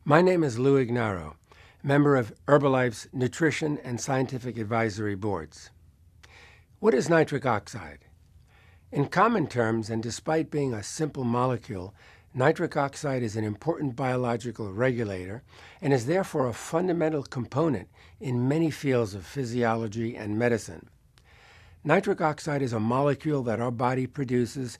My name is Lou Ignarro, member of Herbalife's Nutrition and Scientific Advisory Boards. What is nitric oxide? In common terms, and despite being a simple molecule, nitric oxide is an important biological regulator and is therefore a fundamental component in many fields of physiology and medicine. Nitric oxide is a molecule that our body produces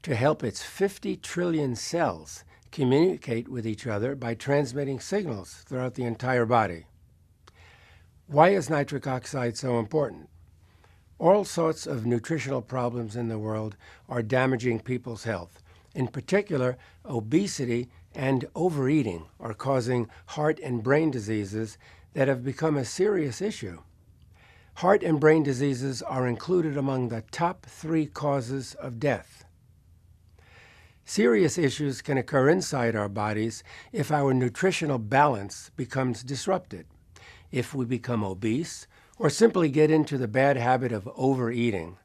to help its 50 trillion cells communicate with each other by transmitting signals throughout the entire body. Why is nitric oxide so important? All sorts of nutritional problems in the world are damaging people's health. In particular, obesity and overeating are causing heart and brain diseases that have become a serious issue. Heart and brain diseases are included among the top 3 causes of death. Serious issues can occur inside our bodies if our nutritional balance becomes disrupted, if we become obese, or simply get into the bad habit of overeating.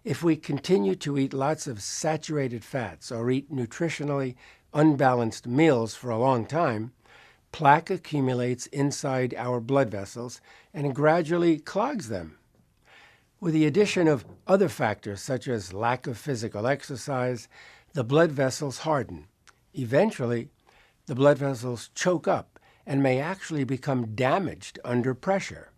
If we continue to eat lots of saturated fats or eat nutritionally unbalanced meals for a long time, plaque accumulates inside our blood vessels and gradually clogs them. With the addition of other factors such as lack of physical exercise, the blood vessels harden. Eventually, the blood vessels choke up and may actually become damaged under pressure.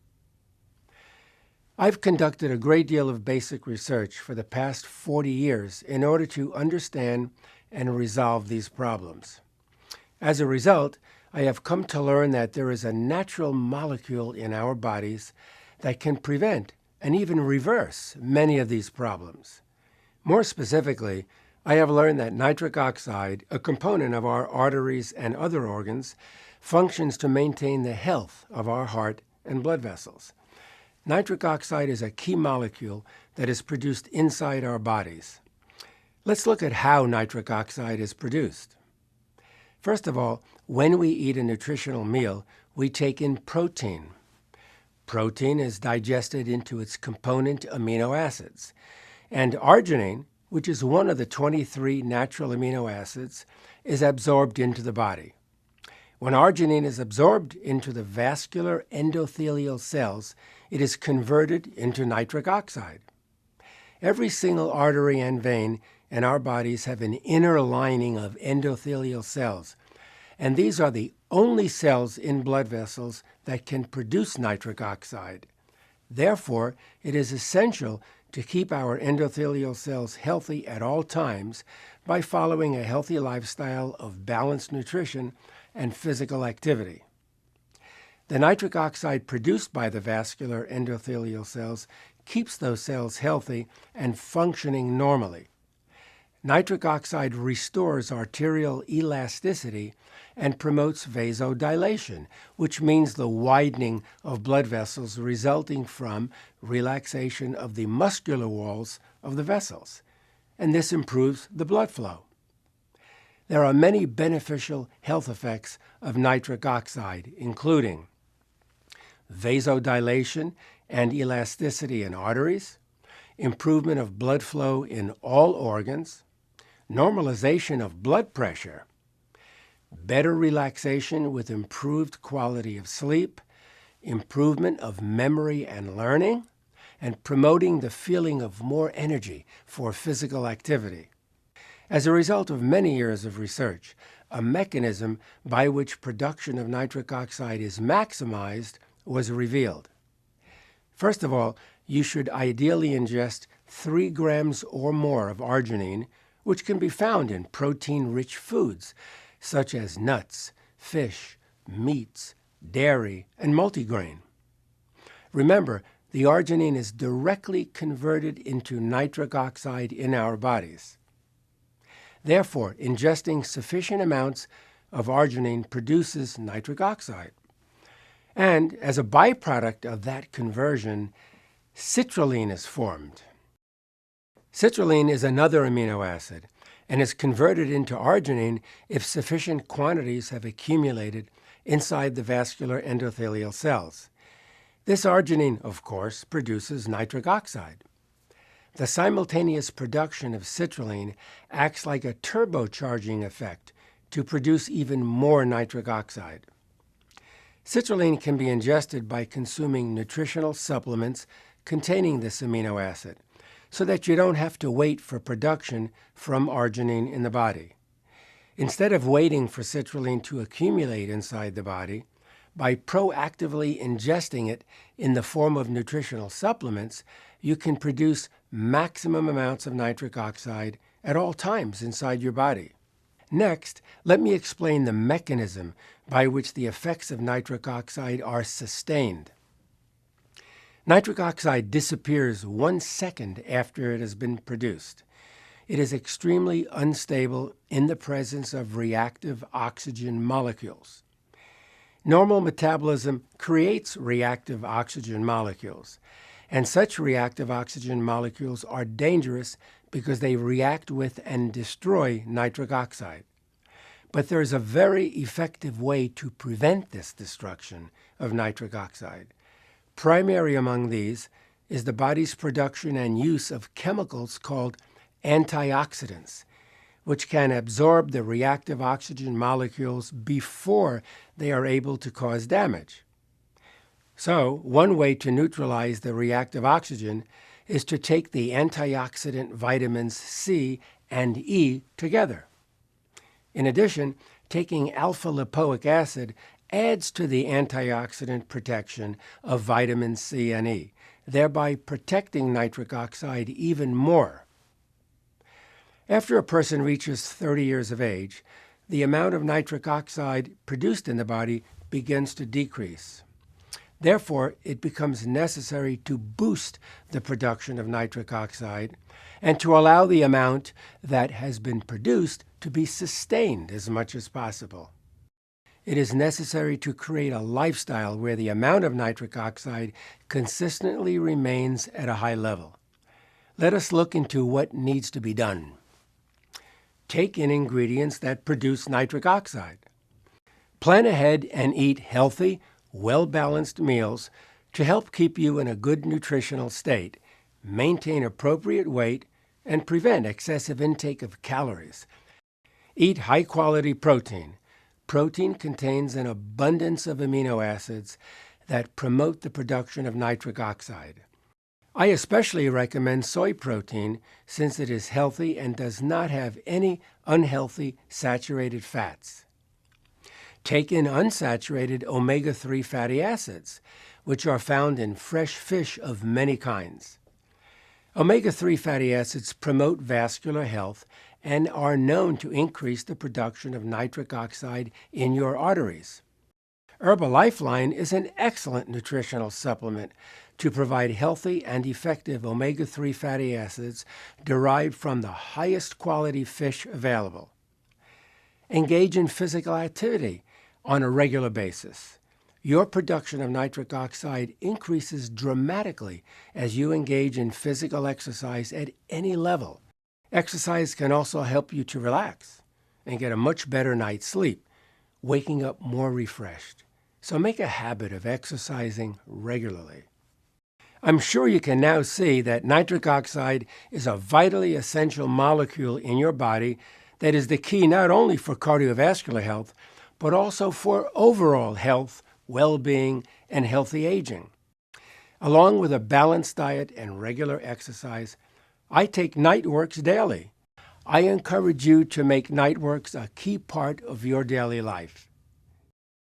I've conducted a great deal of basic research for the past 40 years in order to understand and resolve these problems. As a result, I have come to learn that there is a natural molecule in our bodies that can prevent and even reverse many of these problems. More specifically, I have learned that nitric oxide, a component of our arteries and other organs, functions to maintain the health of our heart and blood vessels. Nitric oxide is a key molecule that is produced inside our bodies. Let's look at how nitric oxide is produced. First of all, when we eat a nutritional meal, we take in protein. Protein is digested into its component amino acids, and arginine, which is one of the 23 natural amino acids, is absorbed into the body. When arginine is absorbed into the vascular endothelial cells, it is converted into nitric oxide. Every single artery and vein in our bodies have an inner lining of endothelial cells, and these are the only cells in blood vessels that can produce nitric oxide. Therefore, it is essential to keep our endothelial cells healthy at all times by following a healthy lifestyle of balanced nutrition and physical activity. The nitric oxide produced by the vascular endothelial cells keeps those cells healthy and functioning normally. Nitric oxide restores arterial elasticity and promotes vasodilation, which means the widening of blood vessels resulting from relaxation of the muscular walls of the vessels, and this improves the blood flow. There are many beneficial health effects of nitric oxide, including vasodilation and elasticity in arteries, improvement of blood flow in all organs, normalization of blood pressure, better relaxation with improved quality of sleep, improvement of memory and learning, and promoting the feeling of more energy for physical activity. As a result of many years of research, a mechanism by which production of nitric oxide is maximized was revealed. First of all, you should ideally ingest 3 grams or more of arginine, which can be found in protein-rich foods such as nuts, fish, meats, dairy, and multigrain. Remember, the arginine is directly converted into nitric oxide in our bodies. Therefore, ingesting sufficient amounts of arginine produces nitric oxide. And as a byproduct of that conversion, citrulline is formed. Citrulline is another amino acid and is converted into arginine if sufficient quantities have accumulated inside the vascular endothelial cells. This arginine, of course, produces nitric oxide. The simultaneous production of citrulline acts like a turbocharging effect to produce even more nitric oxide. Citrulline can be ingested by consuming nutritional supplements containing this amino acid, so that you don't have to wait for production from arginine in the body. Instead of waiting for citrulline to accumulate inside the body, by proactively ingesting it in the form of nutritional supplements, you can produce maximum amounts of nitric oxide at all times inside your body. Next, let me explain the mechanism by which the effects of nitric oxide are sustained. Nitric oxide disappears 1 second after it has been produced. It is extremely unstable in the presence of reactive oxygen molecules. Normal metabolism creates reactive oxygen molecules, and such reactive oxygen molecules are dangerous because they react with and destroy nitric oxide. But there is a very effective way to prevent this destruction of nitric oxide. Primary among these is the body's production and use of chemicals called antioxidants, which can absorb the reactive oxygen molecules before they are able to cause damage. So, one way to neutralize the reactive oxygen is to take the antioxidant vitamins C and E together. In addition, taking alpha-lipoic acid adds to the antioxidant protection of vitamins C and E, thereby protecting nitric oxide even more. After a person reaches 30 years of age, the amount of nitric oxide produced in the body begins to decrease. Therefore, it becomes necessary to boost the production of nitric oxide and to allow the amount that has been produced to be sustained as much as possible. It is necessary to create a lifestyle where the amount of nitric oxide consistently remains at a high level. Let us look into what needs to be done. Take in ingredients that produce nitric oxide. Plan ahead and eat healthy, well-balanced meals to help keep you in a good nutritional state, maintain appropriate weight, and prevent excessive intake of calories. Eat high-quality protein. Protein contains an abundance of amino acids that promote the production of nitric oxide. I especially recommend soy protein since it is healthy and does not have any unhealthy saturated fats. Take in unsaturated omega-3 fatty acids, which are found in fresh fish of many kinds. Omega-3 fatty acids promote vascular health and are known to increase the production of nitric oxide in your arteries. Herbalifeline is an excellent nutritional supplement to provide healthy and effective omega-3 fatty acids derived from the highest quality fish available. Engage in physical activity on a regular basis. Your production of nitric oxide increases dramatically as you engage in physical exercise at any level. Exercise can also help you to relax and get a much better night's sleep, waking up more refreshed. So make a habit of exercising regularly. I'm sure you can now see that nitric oxide is a vitally essential molecule in your body that is the key not only for cardiovascular health, but also for overall health, well-being, and healthy aging. Along with a balanced diet and regular exercise, I take Nightworks daily. I encourage you to make Nightworks a key part of your daily life.